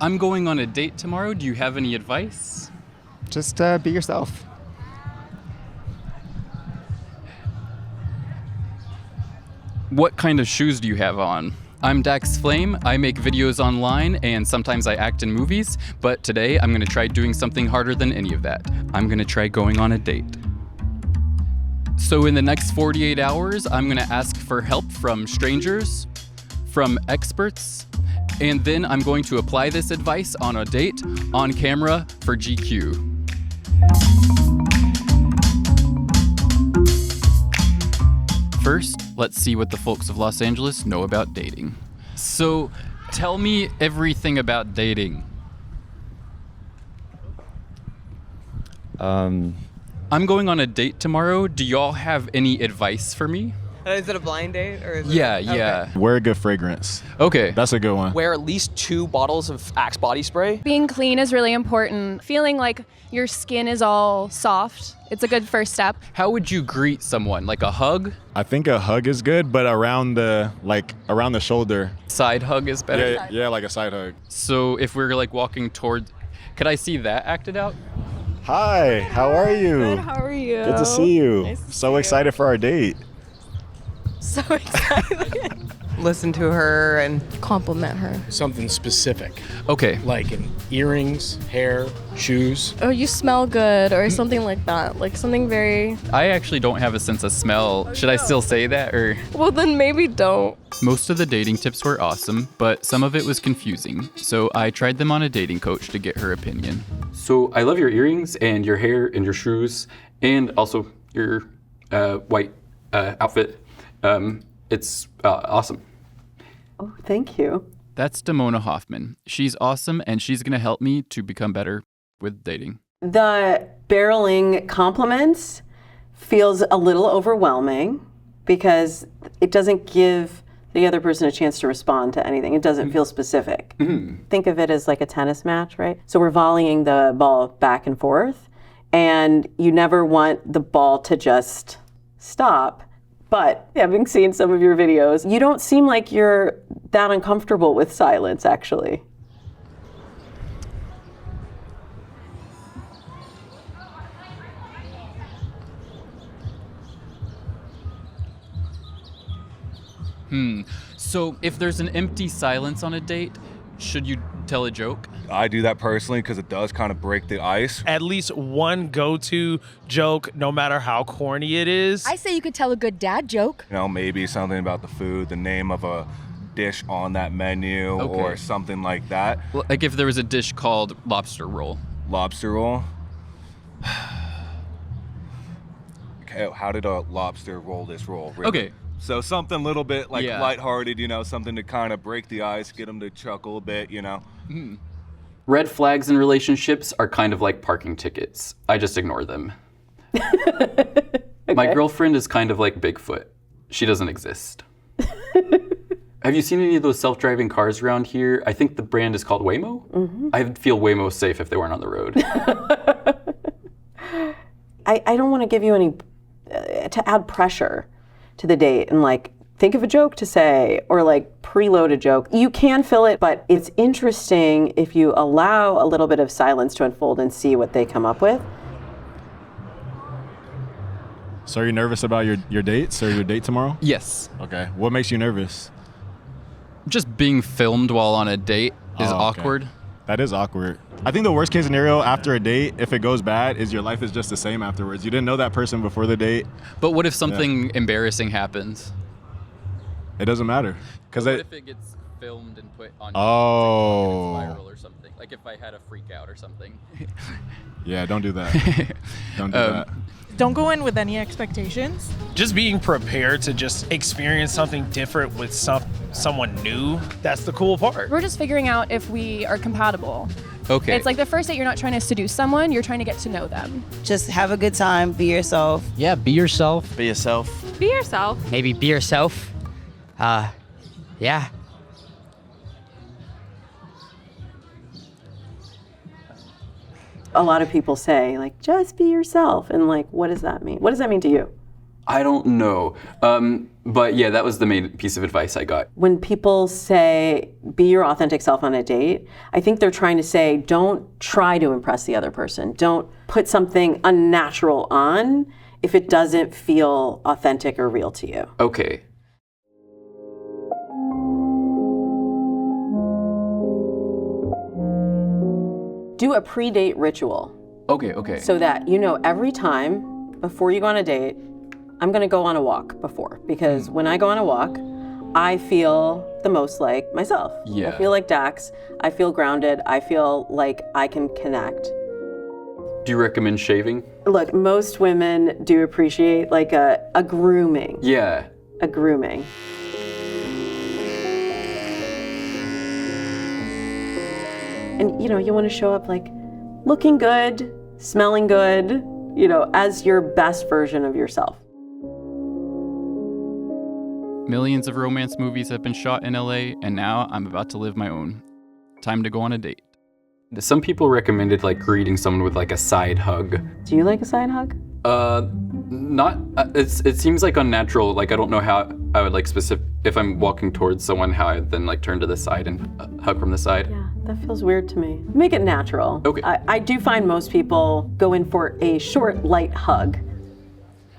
I'm going on a date tomorrow. Do you have any advice? Just be yourself. What kind of shoes do you have on? I'm Dax Flame. I make videos online and sometimes I act in movies, but today I'm gonna try doing something harder than any of that. I'm gonna try going on a date. So in the next 48 hours, I'm gonna ask for help from strangers, from experts, and then I'm going to apply this advice on a date, on camera, for GQ. First, let's see what the folks of Los Angeles know about dating. So, tell me everything about dating. I'm going on a date tomorrow. Do y'all have any advice for me? Is it a blind date or is it? Yeah. Okay. Wear a good fragrance. Okay. That's a good one. Wear at least 2 bottles of Axe body spray. Being clean is really important. Feeling like your skin is all soft. It's a good first step. How would you greet someone? Like a hug? I think a hug is good, but around the shoulder. Side hug is better? Yeah, like a side hug. So if we're like walking toward, could I see that acted out? Hi, how are you? Good, how are you? Good to see you. Nice to So see excited for our date. So excited. Listen to her and Compliment her. Something specific, Okay. like in earrings, hair, shoes. Oh, you smell good or something like that. Like something very... I actually don't have a sense of smell. Should I still say that or? Well, then maybe don't. Most of the dating tips were awesome, but some of it was confusing. So I tried them on a dating coach to get her opinion. So I love your earrings and your hair and your shoes and also your white outfit. It's awesome. Oh, thank you. That's Damona Hoffman. She's awesome and she's gonna help me to become better with dating. The barreling compliments feels a little overwhelming because it doesn't give the other person a chance to respond to anything. It doesn't feel specific. Think of it as like a tennis match, right? So we're volleying the ball back and forth, and you never want the ball to just stop. But having seen some of your videos, you don't seem like you're that uncomfortable with silence, actually. So if there's an empty silence on a date, should you tell a joke? I do that personally because it does kind of break the ice. At least one go-to joke, no matter how corny it is. I say you could tell a good dad joke. You know, maybe something about the food, the name of a dish on that menu, or something like that. Like if there was a dish called lobster roll. Lobster roll? Okay, how did a lobster roll this roll? Really? Okay. So something a little bit like Yeah. lighthearted, you know, something to kind of break the ice, get them to chuckle a bit, you know. Red flags in relationships are kind of like parking tickets. I just ignore them. My girlfriend is kind of like Bigfoot. She doesn't exist. Have you seen any of those self-driving cars around here? I think the brand is called Waymo. I'd feel way more safe if they weren't on the road. I don't want to give you any, to add pressure to the date and like think of a joke to say or like preload a joke. You can fill it, but it's interesting if you allow a little bit of silence to unfold and see what they come up with. So are you nervous about your dates or your date tomorrow? Yes. Okay. What makes you nervous? Just being filmed while on a date is Oh, okay. awkward. That is awkward. I think the worst case scenario after a date, if it goes bad, is your life is just the same afterwards. You didn't know that person before the date. But what if something embarrassing happens? It doesn't matter. What if it gets filmed and put on Oh. and it's viral or something? Like if I had a freak out or something. Yeah, don't do that. Don't do that. Don't go in with any expectations. Just being prepared to just experience something different with someone new. That's the cool part. We're just figuring out if we are compatible. Okay. It's like the first date, you're not trying to seduce someone, you're trying to get to know them. just have a good time, be yourself. Yeah, be yourself. Be yourself. Be yourself. Maybe be yourself. Yeah. A lot of people say like, just be yourself. And like, what does that mean? What does that mean to you? I don't know. But yeah, that was the main piece of advice I got. When people say, be your authentic self on a date, I think they're trying to say, don't try to impress the other person. Don't put something unnatural on if it doesn't feel authentic or real to you. Okay. Do a pre-date ritual. Okay. So that you know every time before you go on a date, I'm gonna go on a walk before, because when I go on a walk, I feel the most like myself. Yeah. I feel like Dax, I feel grounded, I feel like I can connect. Do you recommend shaving? Look, most women do appreciate like a grooming. Yeah. A grooming. And you wanna show up like looking good, smelling good, as your best version of yourself. Millions of romance movies have been shot in LA, and now I'm about to live my own. Time to go on a date. Some people recommended like greeting someone with like a side hug. Do you like a side hug? Not. It seems like unnatural. Like I don't know how I would like if I'm walking towards someone, how I then like turn to the side and hug from the side. Yeah, that feels weird to me. Make it natural. Okay. I do find most people go in for a short, light hug.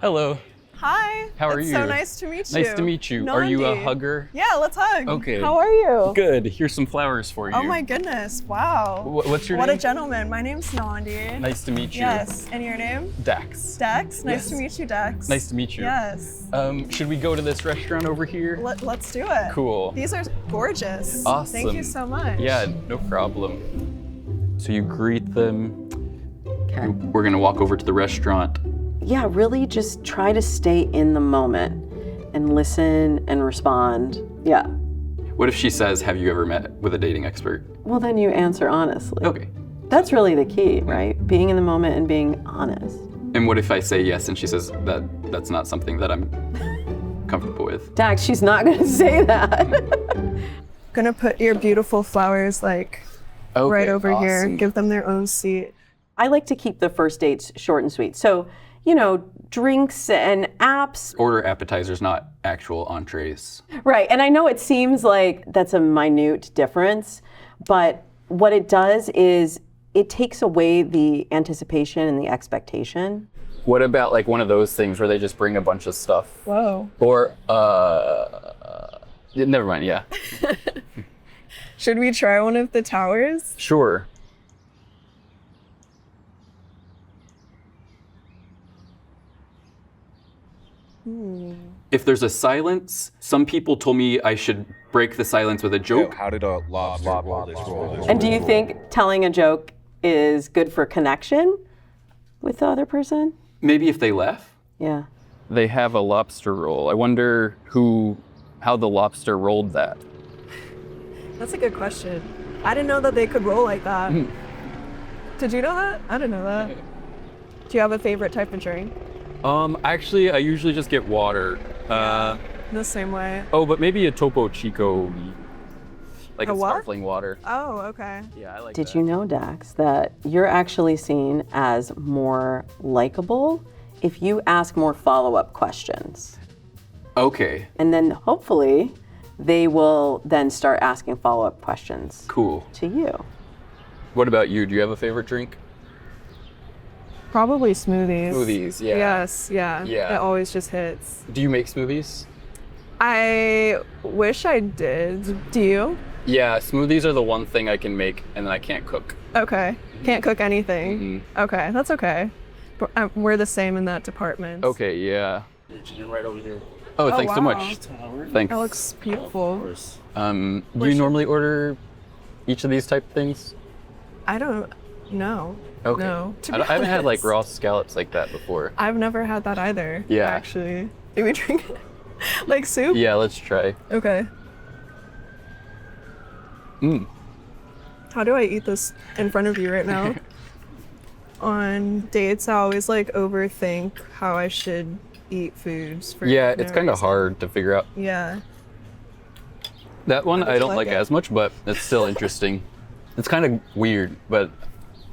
Hello. Hi. How are you? It's so nice to meet you. Nice to meet you. Are you a Nandi. hugger? Yeah, let's hug. Okay. How are you? Good. Here's some flowers for you. Oh my goodness. Wow. What's your name? What a name? gentleman. My name's Nandi. Nice to meet you. Yes. And your name? Dax. Dax. Nice Yes. to meet you, Dax. Nice to meet you. Yes. Should we go to this restaurant over here? Let's do it. Cool. These are gorgeous. Awesome. Thank you so much. Yeah, no problem. So you greet them. Okay. We're gonna walk over to the restaurant. Yeah, really just try to stay in the moment and listen and respond. Yeah. What if she says, have you ever met with a dating expert? Well, then you answer honestly. Okay. That's really the key, right? Being in the moment and being honest. And what if I say yes and she says that's not something that I'm comfortable with? Dax, she's not gonna say that. Gonna put your beautiful flowers like right over here. Awesome. Give them their own seat. I like to keep the first dates short and sweet. So, drinks and apps. Order appetizers, not actual entrees. Right, and I know it seems like that's a minute difference, but what it does is it takes away the anticipation and the expectation. What about like one of those things where they just bring a bunch of stuff? Whoa. Or, never mind, yeah. Should we try one of the towers? Sure. If there's a silence, some people told me I should break the silence with a joke. How did a lobster roll this roll? And do you think telling a joke is good for connection with the other person? Maybe if they laugh. Yeah. They have a lobster roll. I wonder how the lobster rolled that. That's a good question. I didn't know that they could roll like that. Did you know that? I didn't know that. Do you have a favorite type of drink? Actually, I usually just get water. The same way. Oh, but maybe a Topo Chico, like A a what? sparkling water. Oh, okay. Yeah, I like Did that. you know, Dax, that you're actually seen as more likable if you ask more follow-up questions? Okay, And then hopefully they will then start asking follow-up questions cool. to you. What about you? Do you have a favorite drink? Probably smoothies. Smoothies, yeah. Yes, yeah. Yeah. It always just hits. Do you make smoothies? I wish I did. Do you? Yeah, smoothies are the one thing I can make and then I can't cook. Okay. Can't cook anything. Okay, that's okay. We're the same in that department. Okay, yeah. Right over here. Oh, thanks so wow. much. Thanks. That looks beautiful. Do you normally order each of these type of things? I don't know. Okay. No. I haven't had like raw scallops like that before. I've never had that either. Yeah. Actually. Do we drink it? Like soup? Yeah, let's try. Okay. How do I eat this in front of you right now? On dates, I always like overthink how I should eat foods. For Yeah, no it's kind of reason. hard to figure out. Yeah. That one I don't like it? as much, but it's still interesting. It's kind of weird, but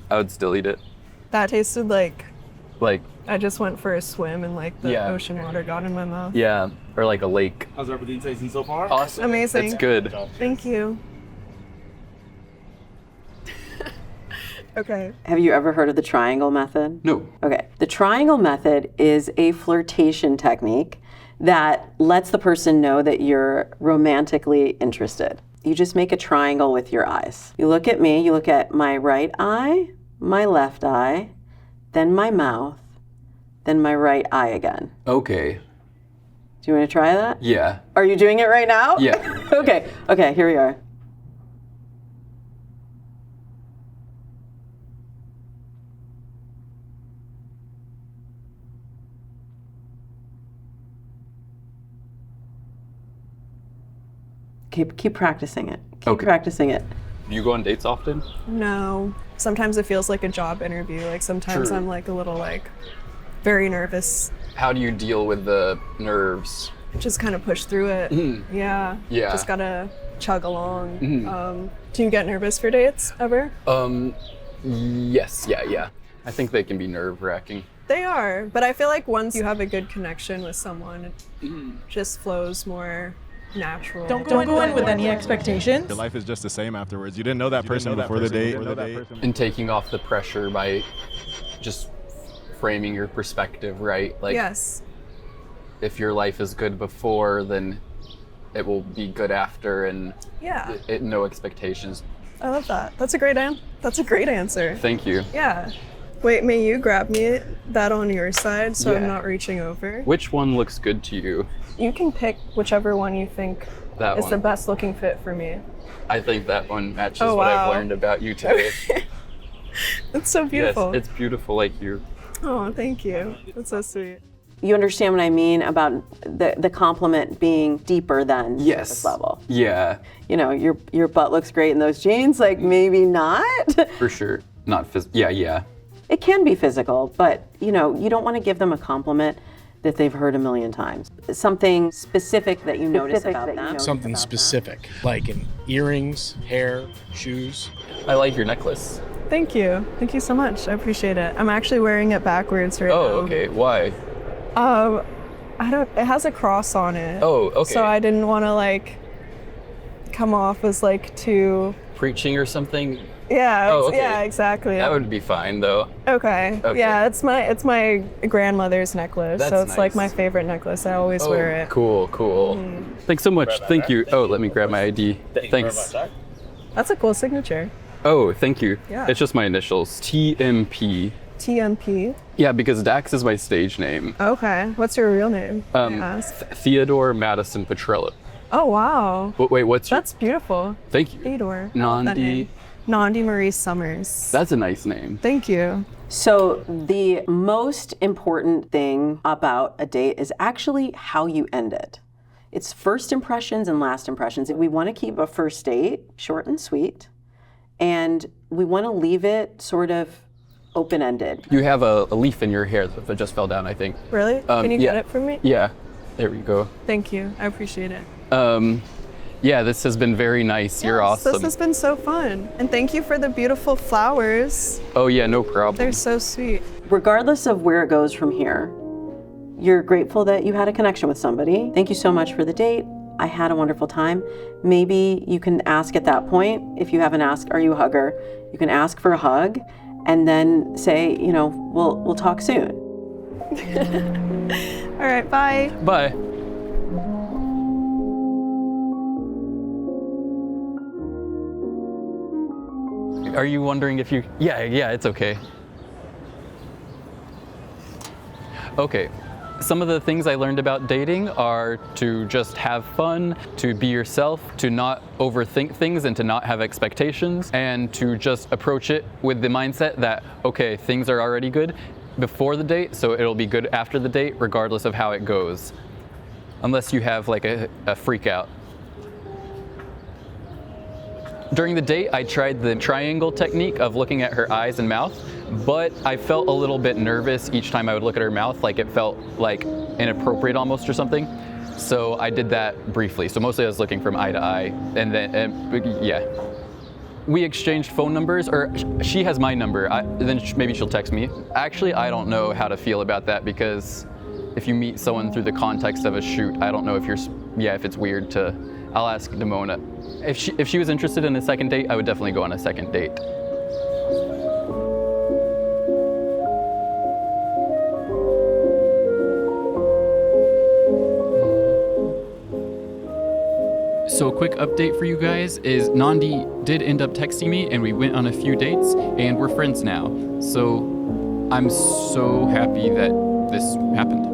I would still eat it. That tasted like Like, I just went for a swim and like the ocean water got in my mouth. yeah, or like a lake. How's everything tasting so far? Awesome. Amazing. It's good. Thank you. Okay. Have you ever heard of the triangle method? No. Okay. The triangle method is a flirtation technique that lets the person know that you're romantically interested. You just make a triangle with your eyes. You look at me, you look at my right eye, my left eye, then my mouth, then my right eye again. Okay. Do you want to try that? Yeah. Are you doing it right now? Yeah. Okay. Okay, here we are. Keep practicing it. Keep practicing it. Do you go on dates often? No. Sometimes it feels like a job interview. Like sometimes I'm like a little like very nervous. How do you deal with the nerves? Just kind of push through it. Yeah. Yeah. Just gotta chug along. Do you get nervous for dates ever? Yes, yeah. I think they can be nerve-wracking. They are, but I feel like once you have a good connection with someone, it just flows more natural. Don't go in with any expectations. Your life is just the same afterwards. You didn't know that person before the date. And taking off the pressure by just framing your perspective, right? Like, yes. If your life is good before, then it will be good after, and no expectations. I love that. That's a great answer. Thank you. Yeah. Wait, may you grab me that on your side so I'm not reaching over? Which one looks good to you? You can pick whichever one you think is the best looking fit for me. I think that one matches what I've learned about you today. It's so beautiful. Yes, it's beautiful like you. Oh, thank you. That's so sweet. You understand what I mean about the compliment being deeper than surface level. Yeah. You know, your butt looks great in those jeans, like maybe not. For sure. Not yeah. It can be physical, but you know, you don't want to give them a compliment that they've heard a million times. Something specific that you notice about them. Something specific, like in earrings, hair, shoes. I like your necklace. Thank you. Thank you so much. I appreciate it. I'm actually wearing it backwards right now. Oh, okay. Why? It has a cross on it. Oh, okay. So I didn't want to like come off as like too preaching or something? Yeah. Oh, okay. Yeah, exactly. That would be fine though. Okay. Yeah, it's my grandmother's necklace. That's so it's nice. like my favorite necklace. I always wear it. Cool. Thanks so much. Thank you. Oh, let me grab my ID. Thanks. That's a cool signature. Oh, thank you. Yeah. It's just my initials. TMP. TMP? Yeah, because Dax is my stage name. Okay. What's your real name? Theodore Madison Petrella. Oh, wow. Wait, what's your... That's beautiful. Thank you. Theodore. Nandi. Nandi Marie Summers. That's a nice name. Thank you. So the most important thing about a date is actually how you end it. It's first impressions and last impressions. We want to keep a first date short and sweet, and we want to leave it sort of open-ended. You have a leaf in your hair that just fell down, I think. Really? Can you get it from me? Yeah. There we go. Thank you. I appreciate it. Yeah, this has been very nice. You're awesome. This has been so fun. And thank you for the beautiful flowers. Oh yeah, no problem. They're so sweet. Regardless of where it goes from here, you're grateful that you had a connection with somebody. Thank you so much for the date. I had a wonderful time. Maybe you can ask at that point, if you haven't asked, are you a hugger? You can ask for a hug and then say, you know, we'll talk soon. All right, bye. Bye. Are you wondering if you... Yeah, it's okay. Okay. Some of the things I learned about dating are to just have fun, to be yourself, to not overthink things and to not have expectations, and to just approach it with the mindset that, okay, things are already good before the date, so it'll be good after the date, regardless of how it goes. Unless you have like a freak out. During the date, I tried the triangle technique of looking at her eyes and mouth, but I felt a little bit nervous each time I would look at her mouth, like it felt like inappropriate almost or something. So I did that briefly. So mostly I was looking from eye to eye, and then, yeah. We exchanged phone numbers, or she has my number. Then maybe she'll text me. Actually, I don't know how to feel about that because if you meet someone through the context of a shoot, I don't know if if it's weird to. I'll ask Damona. If she was interested in a second date, I would definitely go on a second date. So a quick update for you guys is Nandi did end up texting me and we went on a few dates and we're friends now. So I'm so happy that this happened.